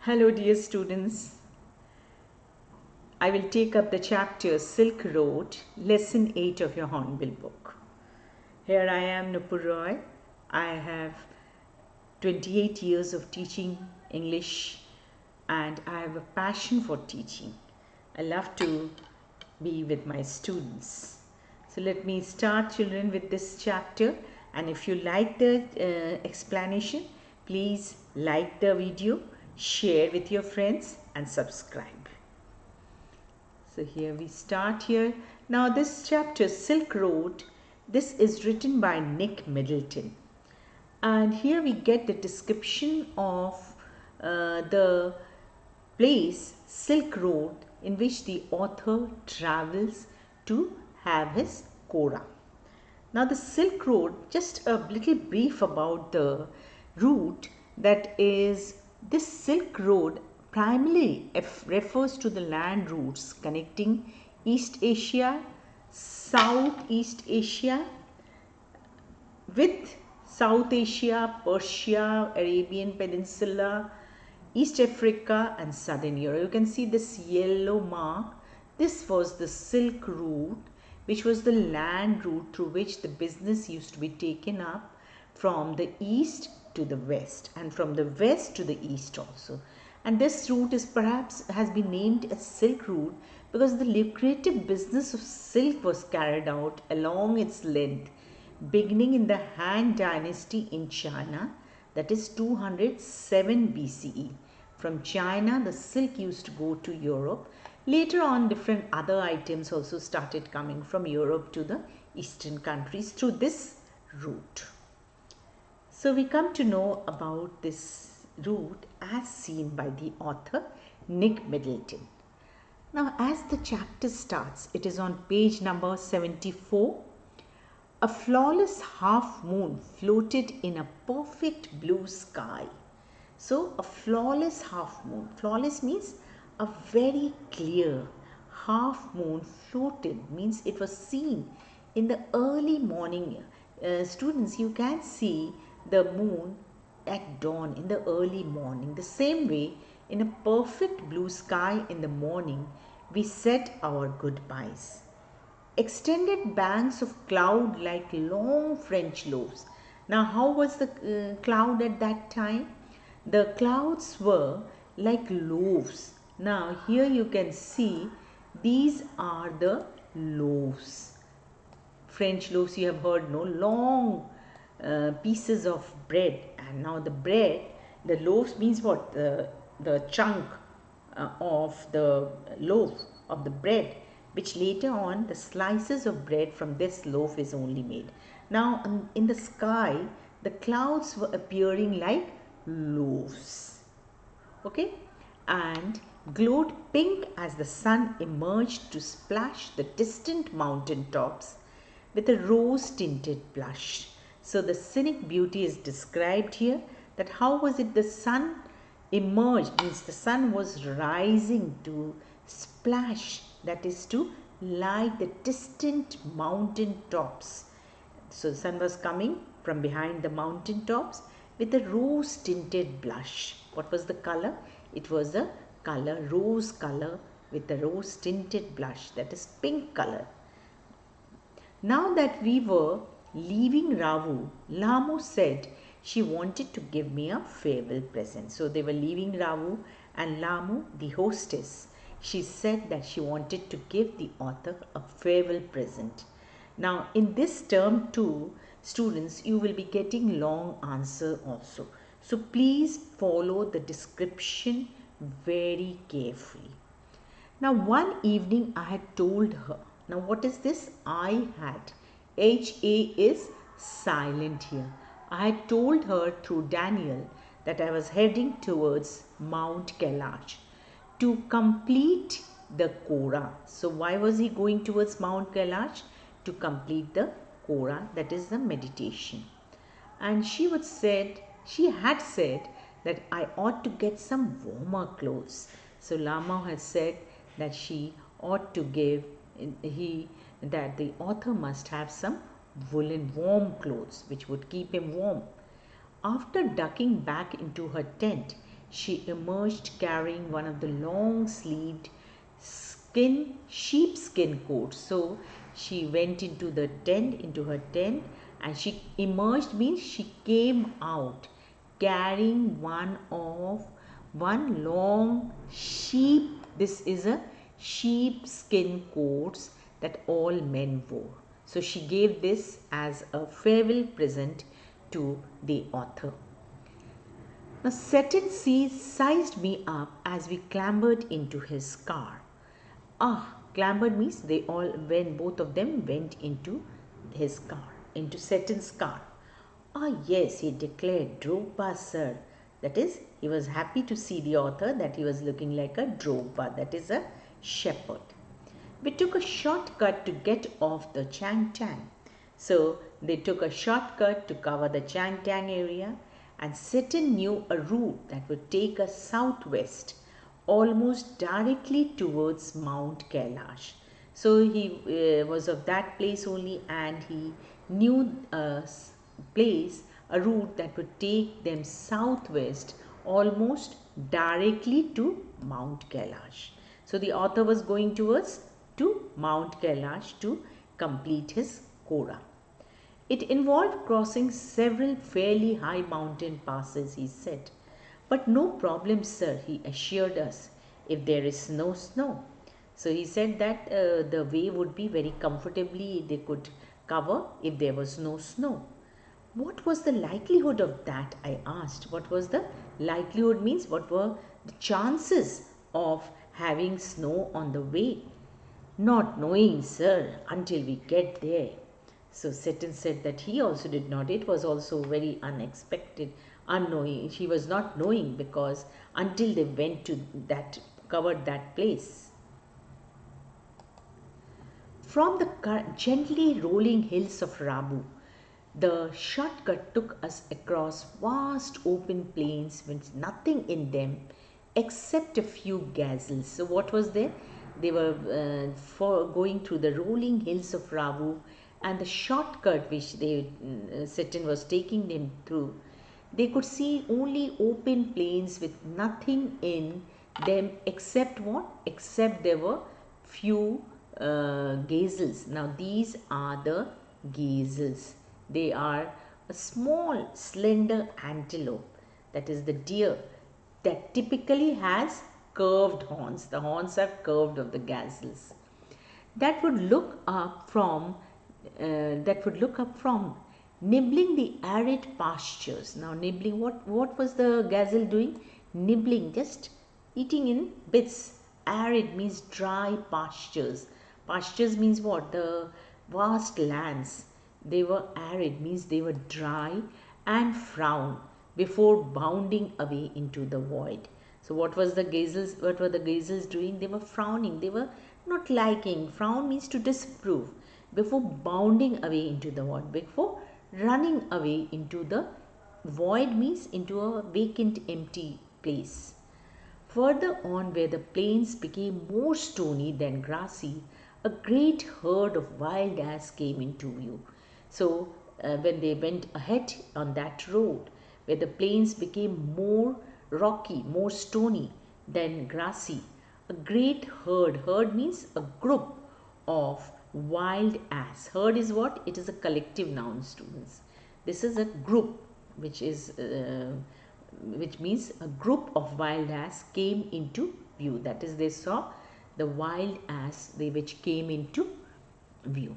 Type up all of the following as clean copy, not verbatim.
Hello dear students, I will take up the chapter Silk Road, lesson 8 of your Hornbill book. Here I am, Nupur Roy. I have 28 years of teaching English and I have a passion for teaching. I love to be with my students. So let me start, children, with this chapter, and if you like the explanation, please like the video, share with your friends and subscribe. So here we start here. Now this chapter, Silk Road, this is written by Nick Middleton. And here we get the description of the place Silk Road in which the author travels to have his Kora. Now the Silk Road, just a little brief about the route, that is, this Silk Road primarily refers to the land routes connecting East Asia, Southeast Asia with South Asia, Persia, Arabian Peninsula, East Africa and Southern Europe. You can see this yellow mark. This was the Silk Route, which was the land route through which the business used to be taken up from the east to the west and from the west to the east also. And this route is perhaps has been named as Silk Route because the lucrative business of silk was carried out along its length, beginning in the Han Dynasty in China, that is 207 BCE. From China, the silk used to go to Europe. Later on, different other items also started coming from Europe to the eastern countries through this route. So we come to know about this route as seen by the author Nick Middleton. Now as the chapter starts, it is on page number 74. A flawless half moon floated in a perfect blue sky. So a flawless half moon. Flawless means a very clear half moon floated, means it was seen in the early morning. Students, you can see the moon at dawn in the early morning. The same way, in a perfect blue sky in the morning, we said our goodbyes. Extended banks of cloud like long French loaves. Now how was the cloud at that time? The clouds were like loaves. Now here you can see these are the loaves. French loaves, you have heard, no? Long pieces of bread. And now the bread, the loaves means what? The chunk of the loaf of the bread, which later on the slices of bread from this loaf is only made. Now in the sky, the clouds were appearing like loaves, okay, and glowed pink as the sun emerged to splash the distant mountain tops with a rose tinted blush. So the scenic beauty is described here, that how was it the sun emerged, means the sun was rising to splash, that is to light the distant mountain tops. So the sun was coming from behind the mountain tops with a rose tinted blush. What was the color? It was a color, rose color with a rose tinted blush, that is pink color. Now that we were leaving Ravu, Lamu said she wanted to give me a farewell present. So they were leaving Ravu, and Lamu, the hostess, she said that she wanted to give the author a farewell present. Now in this term 2, students, you will be getting long answer also. So please follow the description very carefully. Now one evening I had told her. Now what is this? I had. HA is silent here. I had told her through Daniel that I was heading towards Mount Kailash to complete the Kora. So why was he going towards Mount Kailash? To complete the Kora, that is the meditation. And she had said that I ought to get some warmer clothes. So Lama had said that she ought to give, that the author must have some woolen warm clothes which would keep him warm. After ducking back into her tent, she emerged carrying one of the long-sleeved sheepskin coats. So she went into her tent, and she emerged means she came out carrying one long sheep. This is a sheepskin coats that all men wore. So she gave this as a farewell present to the author. Now Tsetan sized me up as we clambered into his car. Clambered means when both of them went into his car, into Tsetan's car. Yes, he declared, Drogba, sir. That is, he was happy to see the author, that he was looking like a Drogba, that is a shepherd. We took a shortcut to get off the Chang Tang. So they took a shortcut to cover the Chang Tang area, and Tsetan knew a route that would take us southwest, almost directly towards Mount Kailash. So he was of that place only, and he knew a route that would take them southwest, almost directly to Mount Kailash. So the author was going towards to Mount Kailash to complete his Kora. It involved crossing several fairly high mountain passes, he said. But no problem, sir, he assured us, if there is no snow. So he said that the way would be very comfortably, they could cover if there was no snow. What was the likelihood of that? I asked. What was the likelihood means what were the chances of having snow on the way? Not knowing, sir, until we get there. So Tsetan said that he also did not. It was also very unexpected, unknowing. He was not knowing because until they went to covered that place. From the gently rolling hills of Rabu, the shortcut took us across vast open plains with nothing in them except a few gazelles. So what was there? They were going through the rolling hills of Rabu, and the shortcut which Tsetan was taking them through, they could see only open plains with nothing in them except what? Except there were few gazelles. Now these are the gazelles. They are a small slender antelope, that is the deer, that typically has curved horns. The horns are curved of the gazelles. That would look up from nibbling the arid pastures. Now nibbling, what was the gazelle doing? Nibbling, just eating in bits. Arid means dry pastures. Pastures means what? The vast lands. They were arid, means they were dry and frown before bounding away into the void. So what were the gazelles doing? They were frowning. They were not liking. Frown means to disapprove. Before bounding away into the void, before running away into the void means into a vacant, empty place. Further on, where the plains became more stony than grassy, a great herd of wild ass came into view. So when they went ahead on that road, where the plains became more rocky, more stony than grassy, a great herd means a group of wild ass. Herd is what? It is a collective noun, students. This is a group which means a group of wild ass came into view. That is, they saw the wild ass which came into view.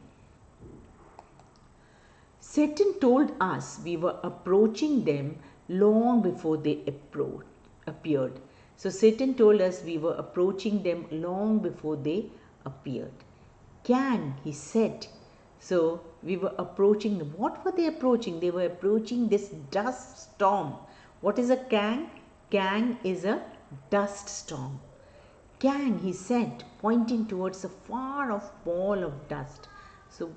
Tsetan told us we were approaching them long before they appeared. So Tsetan told us we were approaching them long before they appeared. Kang, he said. So we were approaching them. What were they approaching? They were approaching this dust storm. What is a Kang? Kang is a dust storm. Kang, he said, pointing towards a far off ball of dust. So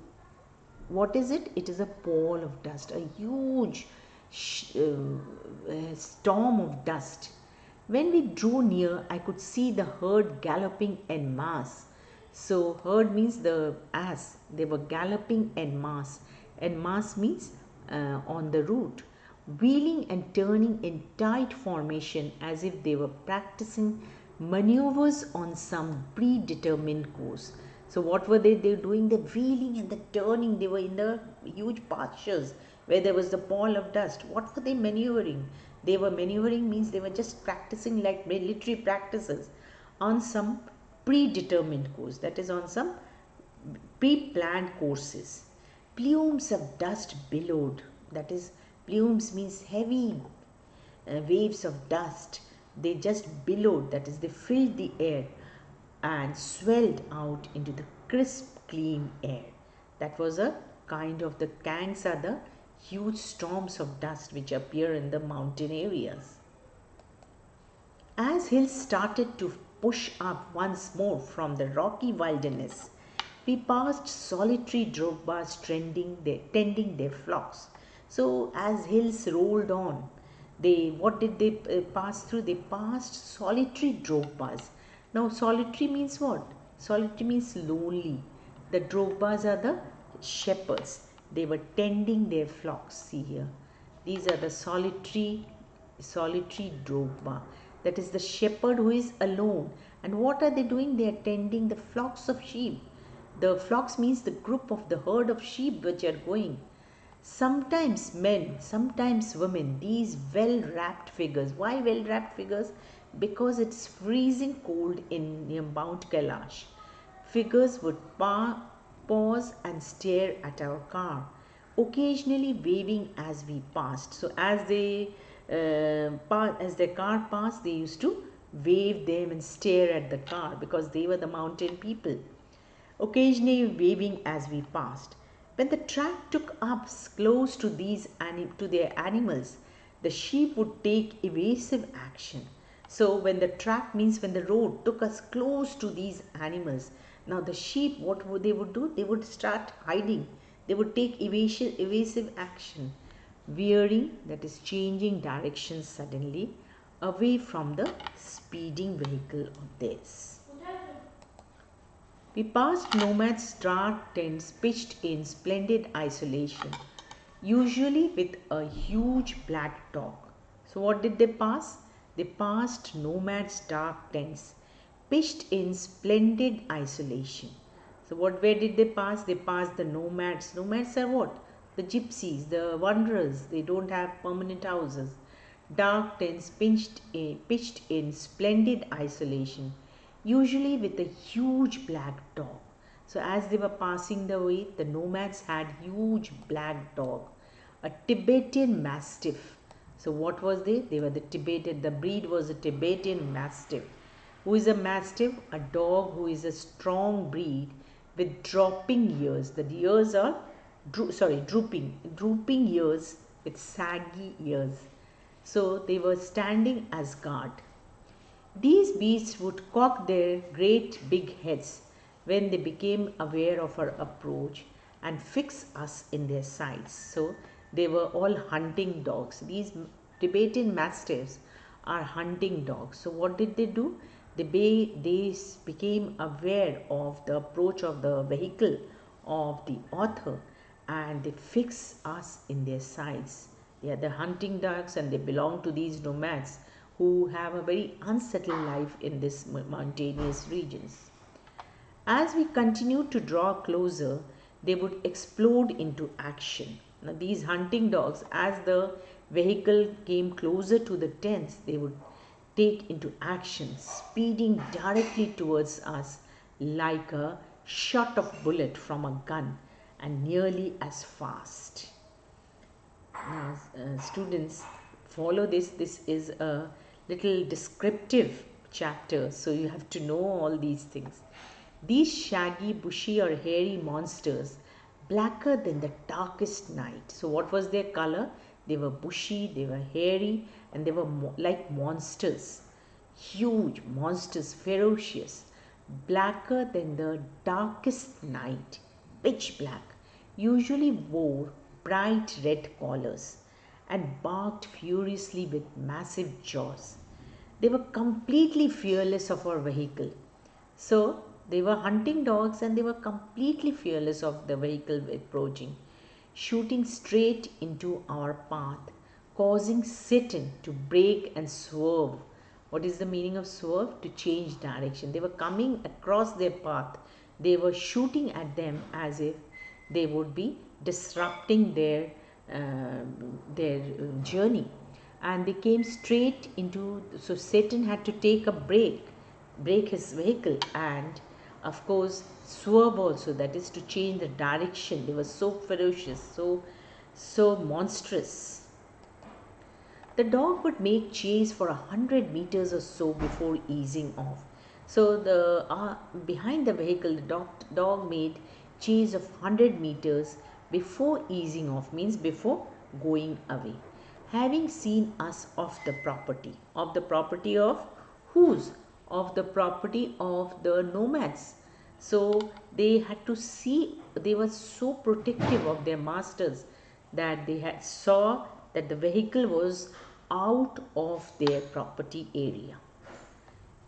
what is it? It is a ball of dust, a huge storm of dust. When we drew near, I could see the herd galloping en masse. So herd means the ass. They were galloping en masse. En masse means on the route. wheeling and turning in tight formation as if they were practicing maneuvers on some predetermined course. So what were they doing? The wheeling and the turning. They were in the huge pastures where there was the pall of dust. What were they maneuvering? They were maneuvering means they were just practicing like military practices on some predetermined course, that is on some pre-planned courses. Plumes of dust billowed, that is, plumes means heavy waves of dust. They just billowed, that is, they filled the air and swelled out into the crisp, clean air. That was a kind of, the kangs are the huge storms of dust which appear in the mountain areas. As hills started to push up once more from the rocky wilderness, we passed solitary drogbas tending their flocks. So as hills rolled on, what did they pass through? They passed solitary drogbas. Now solitary means what? Solitary means lonely. The drogbas are the shepherds. They were tending their flocks. See here. These are the solitary drogba. That is the shepherd who is alone. And what are they doing? They are tending the flocks of sheep. The flocks means the group of the herd of sheep which are going. Sometimes men, sometimes women, these well-wrapped figures. Why well-wrapped figures? Because it's freezing cold near Mount Kailash. Figures would pause and stare at our car, occasionally waving as we passed. So as their car passed, they used to wave them and stare at the car because they were the mountain people, occasionally waving as we passed. When the track took us close to their animals, the sheep would take evasive action. So when the track means when the road took us close to these animals, now the sheep, what they would do? They would start hiding. They would take evasive action, veering, that is changing direction suddenly, away from the speeding vehicle of theirs. We passed nomads' dark tents pitched in splendid isolation, usually with a huge black dog. So what did they pass? They passed nomads' dark tents pitched in splendid isolation. So where did they pass? They passed the nomads. Nomads are what? The gypsies, the wanderers. They don't have permanent houses. Dark tents pitched in splendid isolation, usually with a huge black dog. So as they were passing the way, the nomads had huge black dog, a Tibetan mastiff. So what was they? They were the breed was a Tibetan mastiff. Who is a mastiff? A dog who is a strong breed with dropping ears. The ears are drooping ears with saggy ears. So they were standing as guard. These beasts would cock their great big heads when they became aware of our approach and fix us in their sights. So they were all hunting dogs. These Tibetan mastiffs are hunting dogs. So what did they do? They became aware of the approach of the vehicle of the author and they fix us in their sights. They are the hunting dogs and they belong to these nomads who have a very unsettled life in these mountainous regions. As we continued to draw closer, they would explode into action. Now these hunting dogs, as the vehicle came closer to the tents, they would take into action, speeding directly towards us like a shot of bullet from a gun and nearly as fast. Now, students, follow this. This is a little descriptive chapter, so you have to know all these things. These shaggy, bushy or hairy monsters, blacker than the darkest night. So what was their color? They were bushy, they were hairy, and they were like monsters. Huge monsters, ferocious, blacker than the darkest night, pitch black, usually wore bright red collars and barked furiously with massive jaws. They were completely fearless of our vehicle. So they were hunting dogs and they were completely fearless of the vehicle approaching, shooting straight into our path, causing Tsetan to brake and swerve. What is the meaning of swerve? To change direction. They were coming across their path. They were shooting at them as if they would be disrupting their journey, and they came straight into. So Tsetan had to take a brake his vehicle, and of course swerve also, that is to change the direction. They were so ferocious, so monstrous. The dog would make chase for 100 meters or so before easing off. So the behind the vehicle, the dog made chase of 100 meters before easing off, means before going away. Having seen us off the property. Of the property of whose? Of the property of the nomads. So they had to see, they were so protective of their masters that they had saw that the vehicle was out of their property area.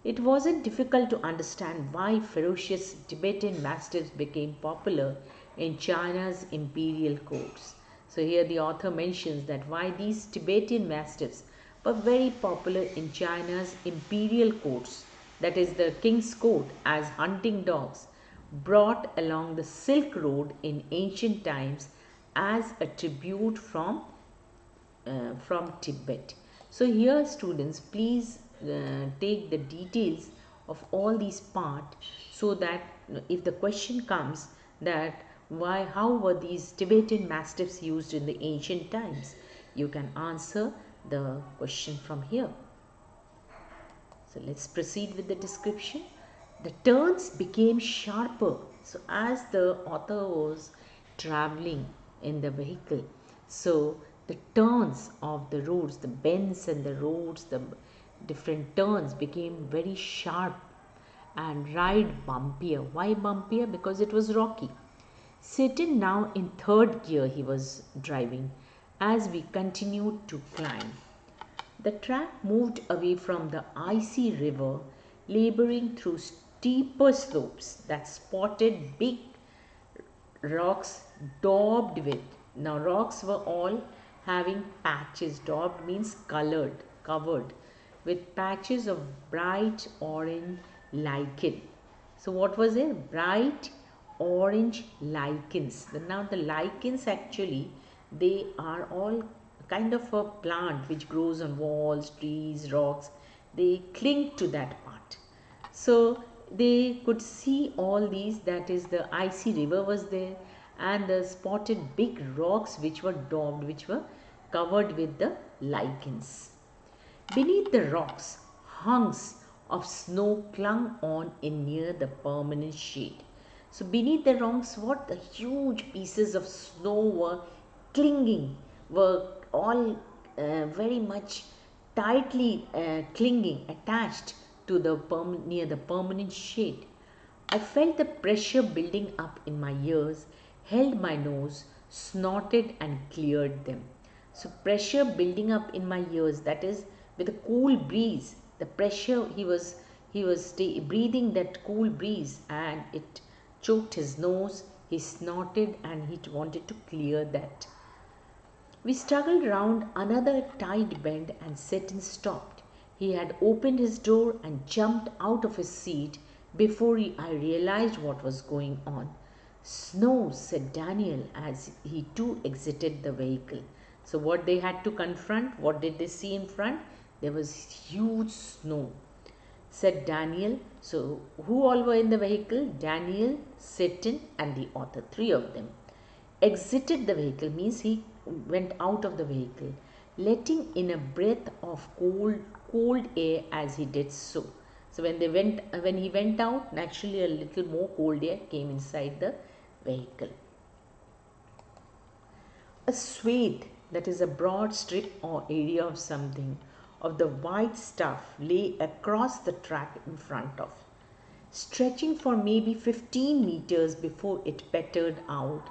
It wasn't difficult to understand why ferocious Tibetan mastiffs became popular in China's imperial courts. So here the author mentions that why these Tibetan mastiffs were very popular in China's imperial courts, that is the king's court, as hunting dogs brought along the Silk Road in ancient times as a tribute from Tibet. So here students, please take the details of all these parts, so that if the question comes that how were these Tibetan mastiffs used in the ancient times, you can answer the question from here. So let's proceed with the description. The turns became sharper. So as the author was traveling in the vehicle, so the turns of the roads, the bends and the roads, the different turns became very sharp and ride bumpier. Why bumpier? Because it was rocky. Sitting now in third gear he was driving as we continued to climb. The track moved away from the icy river, laboring through steeper slopes that spotted big rocks daubed with. Now rocks were all having patches. Daubed means colored, covered with patches of bright orange lichen. So what was it? Bright orange lichens. Now the lichens actually, they are all kind of a plant which grows on walls, trees, rocks. They cling to that part. So they could see all these, that is the icy river was there, and the spotted big rocks which were daubed, which were covered with the lichens. Beneath the rocks, hunks of snow clung on in near the permanent shade. So beneath the rocks, what the huge pieces of snow were clinging, were all very much tightly clinging, attached to the near the permanent shade. I felt the pressure building up in my ears, held my nose, snorted and cleared them. So pressure building up in my ears, that is with a cool breeze. The pressure, he was breathing that cool breeze, and it choked his nose. He snorted and he wanted to clear that. We struggled round another tight bend and Tsetan stopped. He had opened his door and jumped out of his seat before I realized what was going on. Snow, said Daniel as he too exited the vehicle. So what they had to confront, what did they see in front? There was huge snow, said Daniel. So who all were in the vehicle? Daniel, Tsetan and the author, three of them. Exited the vehicle means he went out of the vehicle, letting in a breath of cold air as he did so. So when he went out, naturally a little more cold air came inside the vehicle. A swathe, that is a broad strip or area of something, of the white stuff lay across the track in front of, stretching for maybe 15 meters before it petered out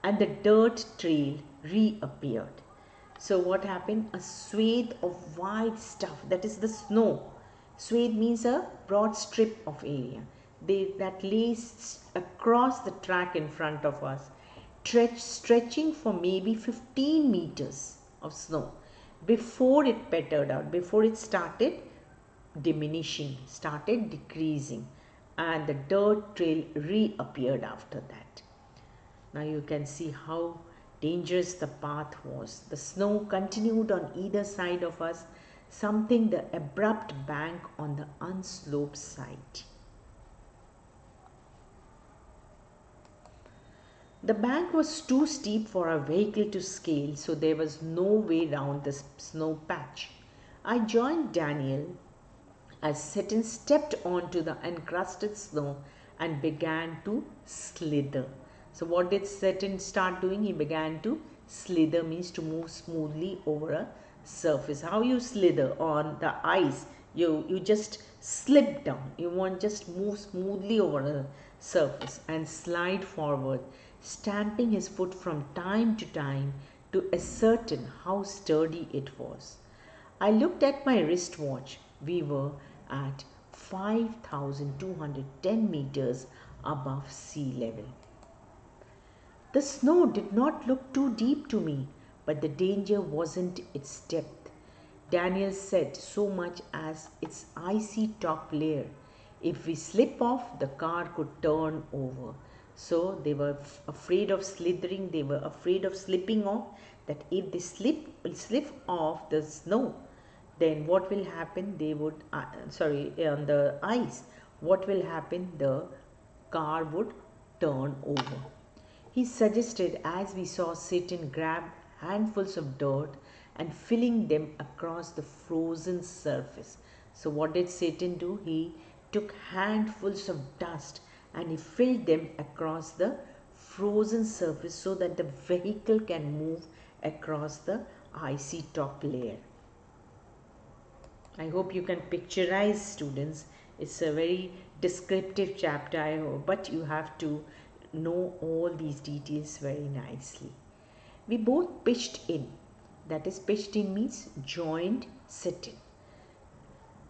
and the dirt trail reappeared. So what happened? A swathe of white stuff, that is the snow. Swathe means a broad strip of area that lays across the track in front of us, stretching for maybe 15 meters of snow before it petered out, before it started diminishing, started decreasing, and the dirt trail reappeared after that. Now you can see how dangerous the path was. The snow continued on either side of us, something the abrupt bank on the unsloped side. The bank was too steep for our vehicle to scale, so there was no way round the snow patch. I joined Daniel as Tsetan stepped onto the encrusted snow and began to slither. So what did Tsetan start doing? He began to slither, means to move smoothly over a surface. How you slither on the ice? You just slip down. You won't just move smoothly over a surface and slide forward, stamping his foot from time to time to ascertain how sturdy it was. I looked at my wristwatch. We were at 5,210 meters above sea level. The snow did not look too deep to me, but the danger wasn't its depth. Daniel said so much as its icy top layer. If we slip off, the car could turn over. So they were afraid of slithering, they were afraid of slipping off, that if they slip off the snow, then what will happen? They would, on the ice, what will happen? The car would turn over. He suggested, as we saw Tsetan grab handfuls of dirt and filling them across the frozen surface. So what did Tsetan do? He took handfuls of dust and he filled them across the frozen surface so that the vehicle can move across the icy top layer. I hope you can picturize, students. It's a very descriptive chapter, I hope, but you have to know all these details very nicely. We both pitched in. That is, pitched in means joined Tsetan.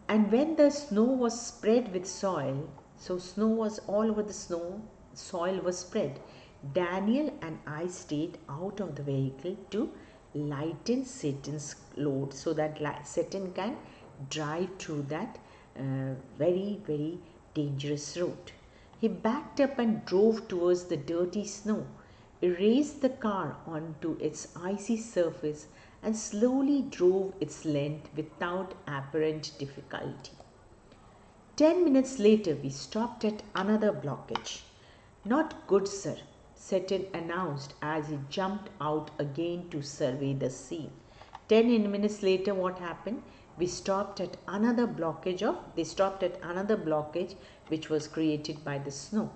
And when the snow was spread with soil, so snow was all over the snow, soil was spread, Daniel and I stayed out of the vehicle to lighten Tsetan's load so that Tsetan can drive through that very, very dangerous road. He backed up and drove towards the dirty snow, erased the car onto its icy surface, and slowly drove its length without apparent difficulty. 10 minutes later, we stopped at another blockage. "Not good, sir," Tsetan announced as he jumped out again to survey the scene. 10 minutes later, what happened? They stopped at another blockage which was created by the snow.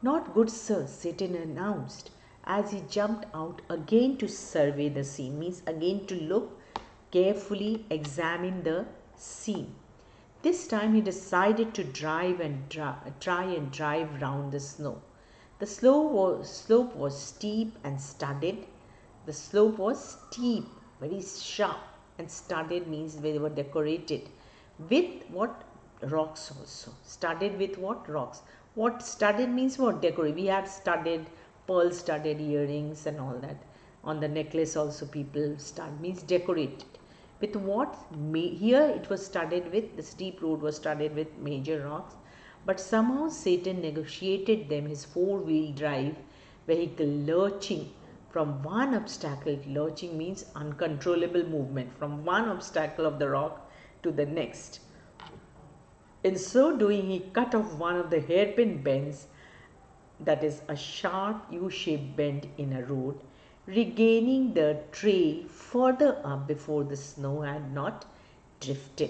"Not good, sir," Tsetan announced as he jumped out again to survey the scene, means again to look carefully, examine the scene. This time he decided to try and drive round the snow. The slope was steep and studded. The slope was steep, very sharp, and studded means they were decorated with what? Rocks also. Studded with what? Rocks. What studded means? What? Decorate. We have studded, pearl studded earrings and all that. On the necklace also people stud, means decorated. With what? Here it was studded with, the steep road was studded with major rocks. But somehow Tsetan negotiated them, his four-wheel drive vehicle lurching from one obstacle. Lurching means uncontrollable movement from one obstacle of the rock to the next. In so doing, he cut off one of the hairpin bends, that is a sharp U-shaped bend in a road, regaining the trail further up before the snow had not drifted.